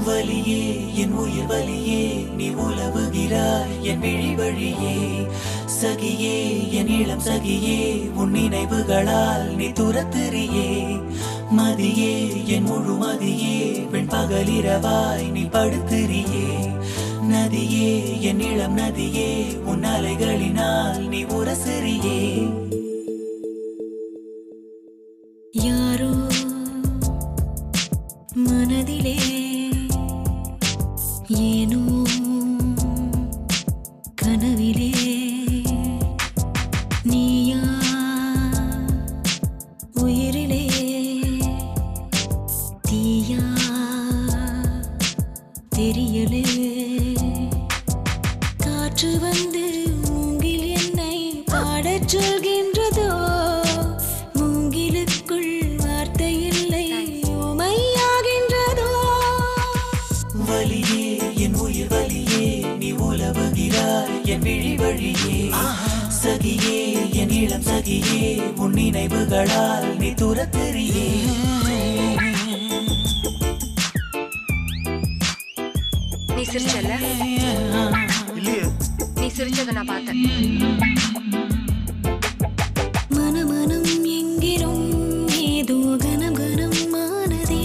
வலியே என் உயிர் வலியே நீ உலவுகிறாய் என் விழி வழியே சகியே என் இளம் சகியே உன் நினைவுகளால் நீ துரத்துறியே மதியே என் முழு மதியே பெண் பகலிரவாய் நீ படுத்துறியே நதியே என் இளம் நதியே உன் அலைகளினால் நீ உரசுறியே யாரோ மனதிலே ஏனோ கனவிலே நீயா உயிரிலே தீயா தெரியலே காற்று வந்து மூங்கில் என்னை பாடச் சொல்கின்றதோ மூங்கிலுக்குள் வார்த்தை இல்லை உமையாகின்றதோ வலியே என் உயிர் வலியே நீ உலவுகிறாய் என் விழி வழியே சகியே என் இளம் சகியே உன் நினைவுகளால் நீ துரத்துறியே நீ சிரிச்சல இல்லையே நீ சிரிச்சத நான் பார்த்தேன் மனமனம் எங்கிலும் ஏதோ கனம் கனமானதே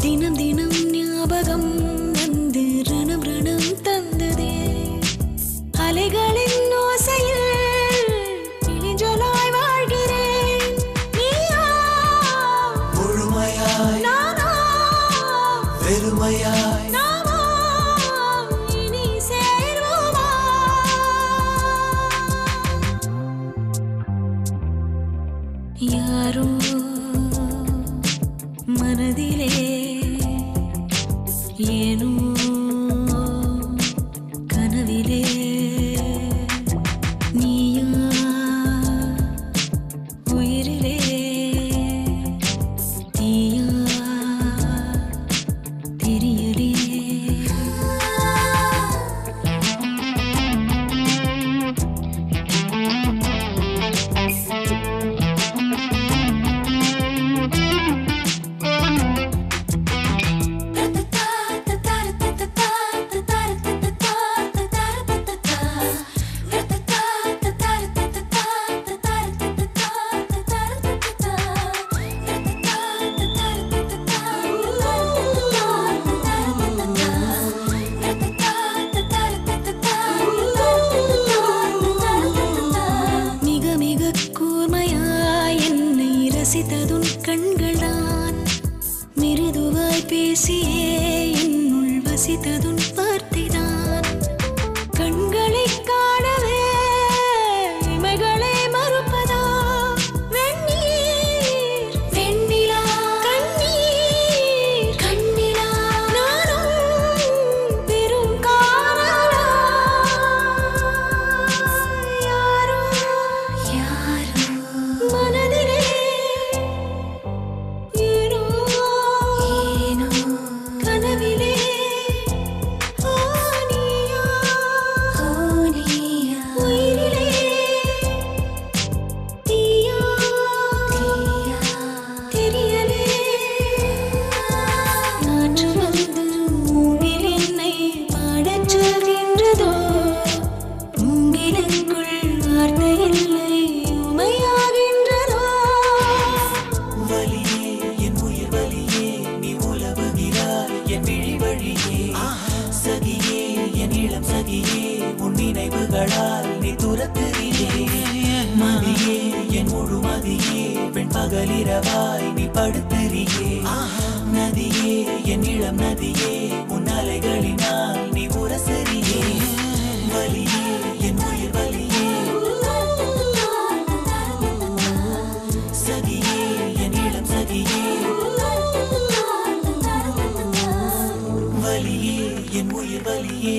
தினம் தினம் ஞாபகம் வந்து ரணம் ரணம் தந்ததே அலைகளின் ஓசையில் இளிஞ்சலாய் வாழ்கிறேன் நீயா முழுமையாய் நானா வெறுமையாய் நாமா இனி சேர்வோமா யாரோ மனதிலே ஏனோ கனவிலே நீயா உயிரிலே தீயா தெரியலே மிக மிக கூர்மையாய் என்னை ரசித்ததுன் கண்கள்தான் மிருதுவாய் பேசியே என்னுள் வசித்ததுன் வார்த்தைதான் கண்களை காணவே இமைகளை மறுப்பதா வெந்நீர் வெண்ணிலா கண்ணீர் கண்ணிலா நானும் பெரும் காரணா யாரோ யாரோ மனதிலே ஏனோ ஏனோ கனவிலே நீயா உயிரிலே தீயா தெரியலே காற்று வந்து மூங்கில் என்னை பாடச் சொல்கின்றதோ மூங்கிலுக்குள் வார்த்தை இல்லை உமையாகின்றதோ வலியே என் உயிர் வலியே நீ உலவுகிறாய் என் விழி வழியே சகியே என் இளம் சகியே உன் நினைவுகளால் நீ துரத்துறியே மதியே என் முழு மதியே பெண் பகலிரவாய் நீ படுத்துறியே நதியே என் இளம் நதியே உன் அலைகளினால் நீ உரசுறியே வலியே என் உயிர் வலியே சகியே என் இளம் சகியே வலியே என் உயிர் வலியே